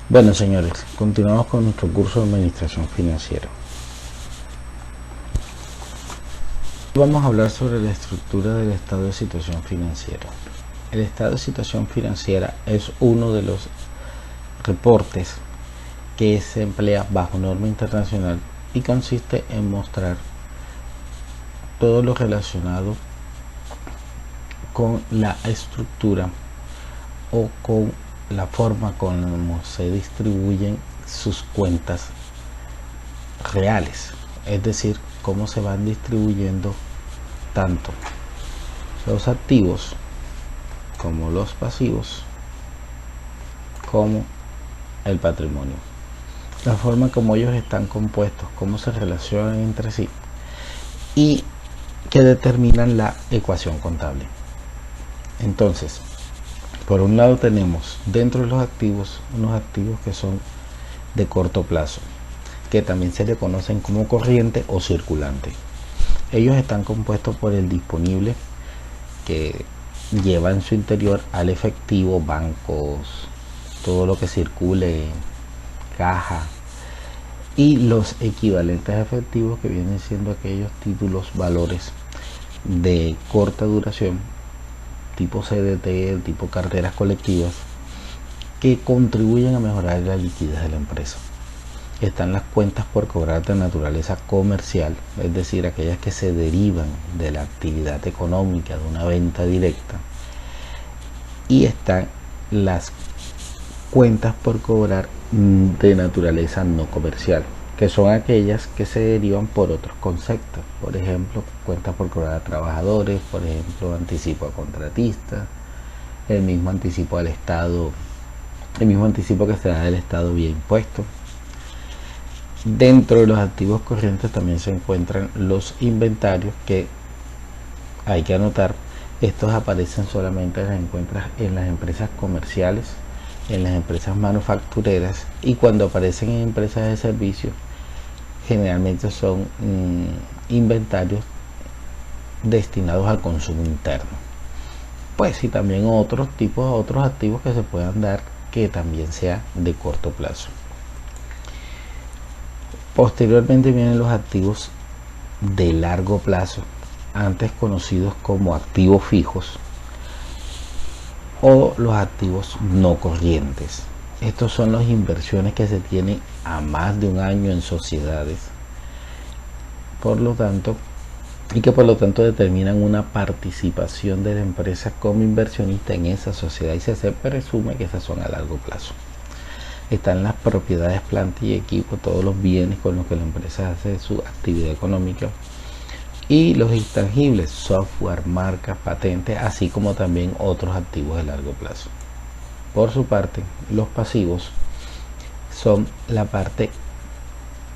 Bueno, señores, continuamos con nuestro curso de administración financiera. Vamos a hablar sobre la estructura del estado de situación financiera. El estado de situación financiera es uno de los reportes que se emplea bajo norma internacional y consiste en mostrar todo lo relacionado con la estructura o con la forma como se distribuyen sus cuentas reales, es decir, cómo se van distribuyendo tanto los activos como los pasivos como el patrimonio, la forma como ellos están compuestos, cómo se relacionan entre sí y que determinan la ecuación contable. Entonces, por un lado tenemos dentro de los activos unos activos que son de corto plazo, que también se le conocen como corriente o circulante. Ellos están compuestos por el disponible, que lleva en su interior al efectivo, bancos, todo lo que circule, caja, y los equivalentes efectivos, que vienen siendo aquellos títulos, valores de corta duración, tipo CDT, tipo carteras colectivas, que contribuyen a mejorar la liquidez de la empresa. Están las cuentas por cobrar de naturaleza comercial, es decir, aquellas que se derivan de la actividad económica de una venta directa. Y están las cuentas por cobrar de naturaleza no comercial, que son aquellas que se derivan por otros conceptos. Por ejemplo, cuentas por cobrar a trabajadores, por ejemplo, anticipo a contratistas, el mismo anticipo al Estado, el mismo anticipo que se da del Estado vía impuestos. Dentro de los activos corrientes también se encuentran los inventarios, que hay que anotar, estos aparecen solamente en las empresas comerciales, en las empresas manufactureras, y cuando aparecen en empresas de servicios generalmente son inventarios destinados al consumo interno. Pues y también otros activos que se puedan dar que también sea de corto plazo. Posteriormente vienen los activos de largo plazo, antes conocidos como activos fijos, o los activos no corrientes. Estos son las inversiones que se tienen a más de un año en sociedades, por lo tanto determinan una participación de la empresa como inversionista en esa sociedad, y se presume que esas son a largo plazo. Están las propiedades, planta y equipo, todos los bienes con los que la empresa hace su actividad económica, y los intangibles, software, marcas, patentes, así como también otros activos de largo plazo. Por su parte, los pasivos son la parte,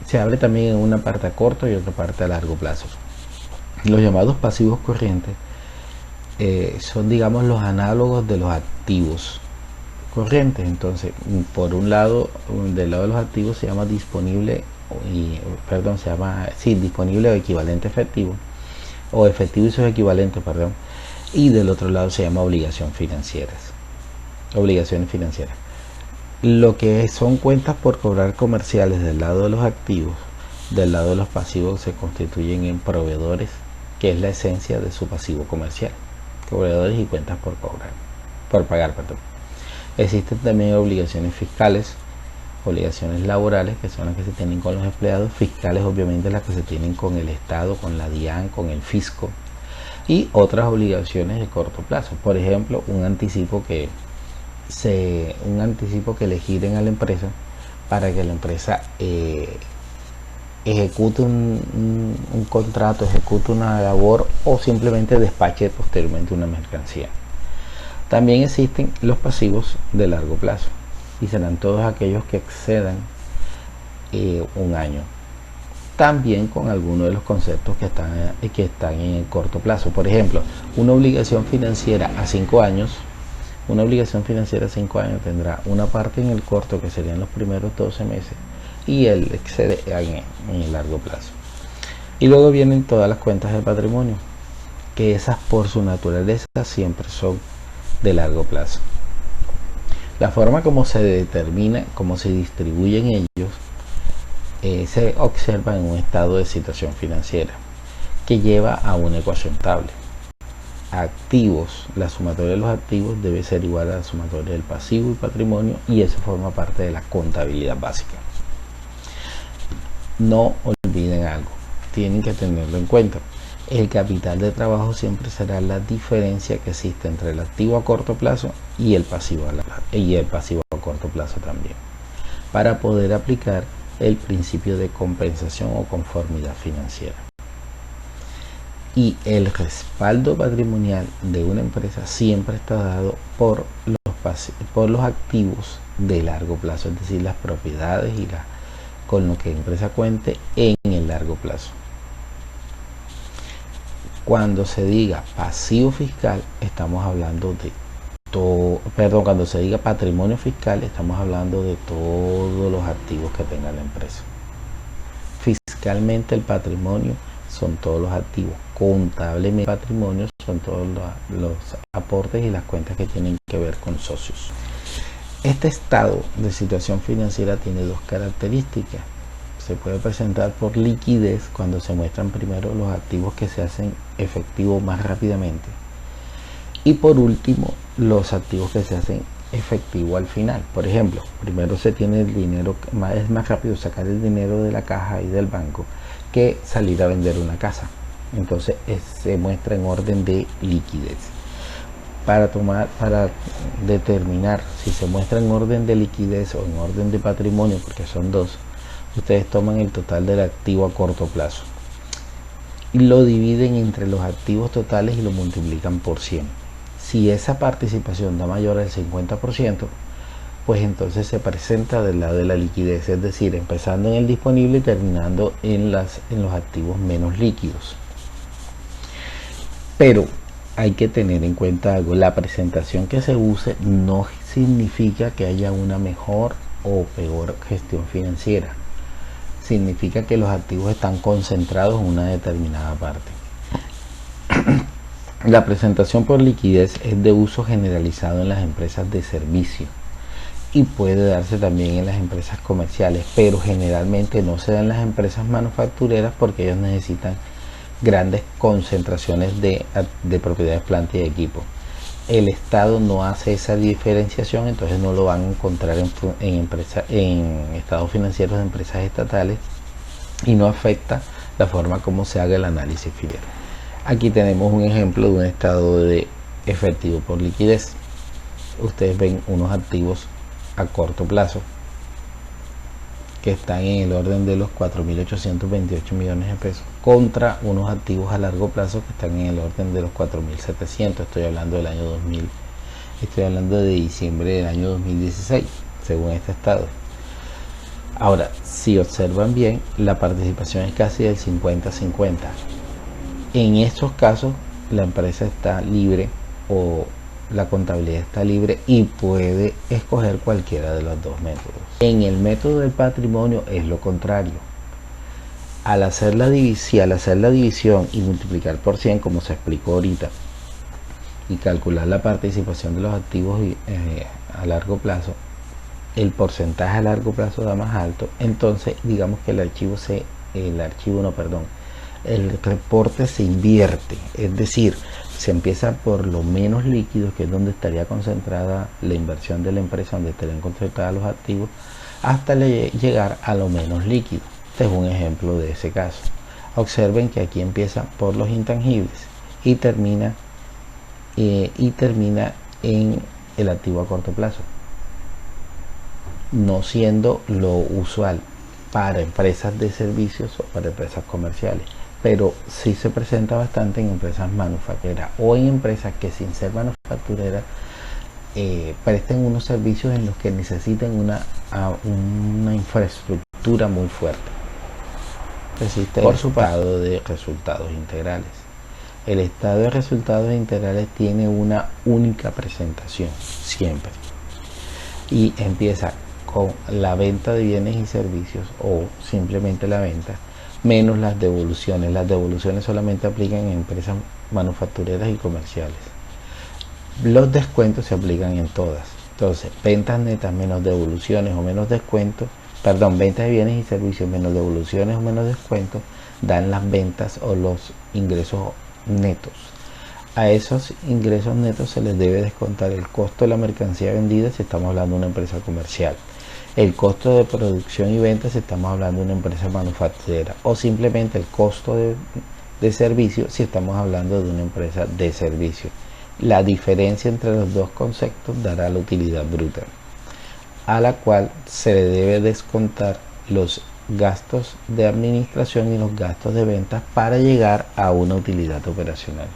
se abre también en una parte a corto y otra parte a largo plazo. Los llamados pasivos corrientes son, digamos, los análogos de los activos corrientes. Entonces, por un lado, del lado de los activos se llama disponible disponible o equivalente efectivo, o efectivo y sus equivalentes, y del otro lado se llama obligaciones financieras. Lo que son cuentas por cobrar comerciales del lado de los activos, del lado de los pasivos, se constituyen en proveedores, que es la esencia de su pasivo comercial, proveedores y cuentas por pagar. Existen también obligaciones fiscales, obligaciones laborales, que son las que se tienen con los empleados, fiscales obviamente las que se tienen con el Estado, con la DIAN, con el fisco, y otras obligaciones de corto plazo, por ejemplo un anticipo que le giren a la empresa para que la empresa ejecute un contrato, ejecute una labor, o simplemente despache posteriormente una mercancía. También existen los pasivos de largo plazo, y serán todos aquellos que excedan un año, también con algunos de los conceptos que están en el corto plazo. Por ejemplo, una obligación financiera a 5 años tendrá una parte en el corto, que serían los primeros 12 meses, y el excede en el largo plazo. Y luego vienen todas las cuentas de patrimonio, que esas por su naturaleza siempre son de largo plazo. La forma como se determina, cómo se distribuyen ellos, se observa en un estado de situación financiera que lleva a una ecuación contable. Activos, la sumatoria de los activos debe ser igual a la sumatoria del pasivo y patrimonio, y eso forma parte de la contabilidad básica. No olviden algo, tienen que tenerlo en cuenta. El capital de trabajo siempre será la diferencia que existe entre el activo a corto plazo y el pasivo a corto plazo también, para poder aplicar el principio de compensación o conformidad financiera. Y el respaldo patrimonial de una empresa siempre está dado por los activos de largo plazo, es decir, las propiedades y con lo que la empresa cuente en el largo plazo. Cuando se diga pasivo fiscal, estamos hablando de todo, cuando se diga patrimonio fiscal, estamos hablando de todos los activos que tenga la empresa. Fiscalmente el patrimonio son todos los activos, contablemente el patrimonio son todos los aportes y las cuentas que tienen que ver con socios. Este estado de situación financiera tiene dos características. Se puede presentar por liquidez, cuando se muestran primero los activos que se hacen efectivos más rápidamente, y por último los activos que se hacen efectivo al final. Por ejemplo, primero se tiene el dinero, es más rápido sacar el dinero de la caja y del banco que salir a vender una casa. Entonces se muestra en orden de liquidez. Para determinar si se muestra en orden de liquidez o en orden de patrimonio, porque son dos, ustedes toman el total del activo a corto plazo y lo dividen entre los activos totales y lo multiplican por 100. Si esa participación da mayor al 50%, pues entonces se presenta del lado de la liquidez, es decir, empezando en el disponible y terminando en los activos menos líquidos. Pero hay que tener en cuenta algo: la presentación que se use no significa que haya una mejor o peor gestión financiera. Significa que los activos están concentrados en una determinada parte. La presentación por liquidez es de uso generalizado en las empresas de servicio y puede darse también en las empresas comerciales, pero generalmente no se da en las empresas manufactureras porque ellos necesitan grandes concentraciones de propiedades, planta y equipo. El Estado no hace esa diferenciación, entonces no lo van a encontrar en estados financieros de empresas estatales, y no afecta la forma como se haga el análisis financiero. Aquí tenemos un ejemplo de un estado de efectivo por liquidez. Ustedes ven unos activos a corto plazo que están en el orden de los 4.828 millones de pesos contra unos activos a largo plazo que están en el orden de los 4.700. Estoy hablando del año 2000, estoy hablando de diciembre del año 2016, según este estado. Ahora, si observan bien, la participación es casi del 50-50. En estos casos, la empresa está libre o la contabilidad está libre y puede escoger cualquiera de los dos métodos. En el método del patrimonio es lo contrario. Al hacer la división y multiplicar por 100, como se explicó ahorita, y calcular la participación de los activos a largo plazo, el porcentaje a largo plazo da más alto. Entonces digamos que el reporte se invierte, es decir, se empieza por lo menos líquido, que es donde estaría concentrada la inversión de la empresa, donde estarían concentrados los activos, hasta llegar a lo menos líquido. Este es un ejemplo de ese caso. Observen que aquí empieza por los intangibles y termina en el activo a corto plazo, no siendo lo usual para empresas de servicios o para empresas comerciales, pero sí se presenta bastante en empresas manufactureras o en empresas que, sin ser manufactureras, presten unos servicios en los que necesiten una infraestructura muy fuerte. Existe por su estado de resultados integrales. El estado de resultados integrales tiene una única presentación siempre y empieza con la venta de bienes y servicios, o simplemente la venta, menos las devoluciones. Las devoluciones solamente aplican en empresas manufactureras y comerciales. Los descuentos se aplican en todas. Entonces, ventas netas menos devoluciones o menos descuentos, perdón, ventas de bienes y servicios menos devoluciones o menos descuentos, dan las ventas o los ingresos netos. A esos ingresos netos se les debe descontar el costo de la mercancía vendida si estamos hablando de una empresa comercial, el costo de producción y ventas si estamos hablando de una empresa manufacturera, o simplemente el costo de servicio si estamos hablando de una empresa de servicio. La diferencia entre los dos conceptos dará la utilidad bruta, a la cual se le debe descontar los gastos de administración y los gastos de ventas para llegar a una utilidad operacional.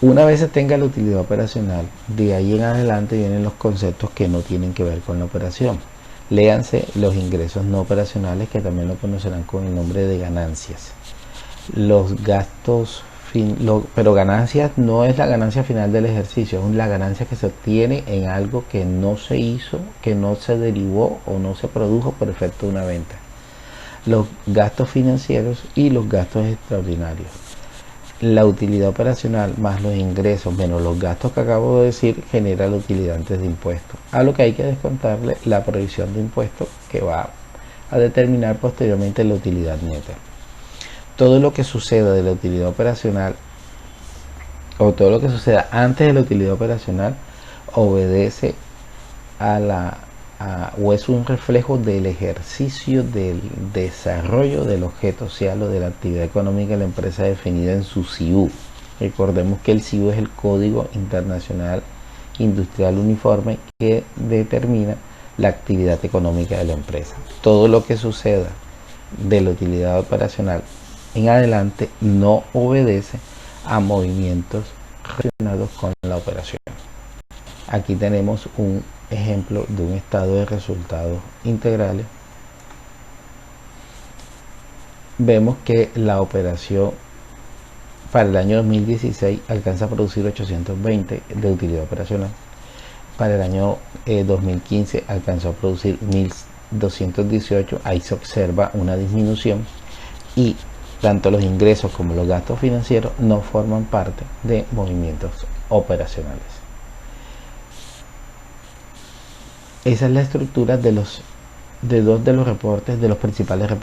Una vez se tenga la utilidad operacional, de ahí en adelante vienen los conceptos que no tienen que ver con la operación. Léanse los ingresos no operacionales, que también lo conocerán con el nombre de ganancias. Los gastos, pero ganancias no es la ganancia final del ejercicio, es la ganancia que se obtiene en algo que no se hizo, que no se derivó o no se produjo por efecto de una venta. Los gastos financieros y los gastos extraordinarios. La utilidad operacional más los ingresos menos los gastos que acabo de decir genera la utilidad antes de impuestos, a lo que hay que descontarle la provisión de impuestos que va a determinar posteriormente la utilidad neta. Todo lo que suceda de la utilidad operacional o todo lo que suceda antes de la utilidad operacional obedece o es un reflejo del ejercicio del desarrollo del objeto social o de la actividad económica de la empresa definida en su CIU. Recordemos que el CIU es el Código Internacional Industrial Uniforme que determina la actividad económica de la empresa. Todo lo que suceda de la utilidad operacional en adelante no obedece a movimientos relacionados con la operación. Aquí tenemos un ejemplo de un estado de resultados integrales. Vemos que la operación para el año 2016 alcanza a producir 820 de utilidad operacional. Para el año 2015 alcanzó a producir 1218. Ahí se observa una disminución y tanto los ingresos como los gastos financieros no forman parte de movimientos operacionales. Esa es la estructura de dos de los reportes, de los principales reportes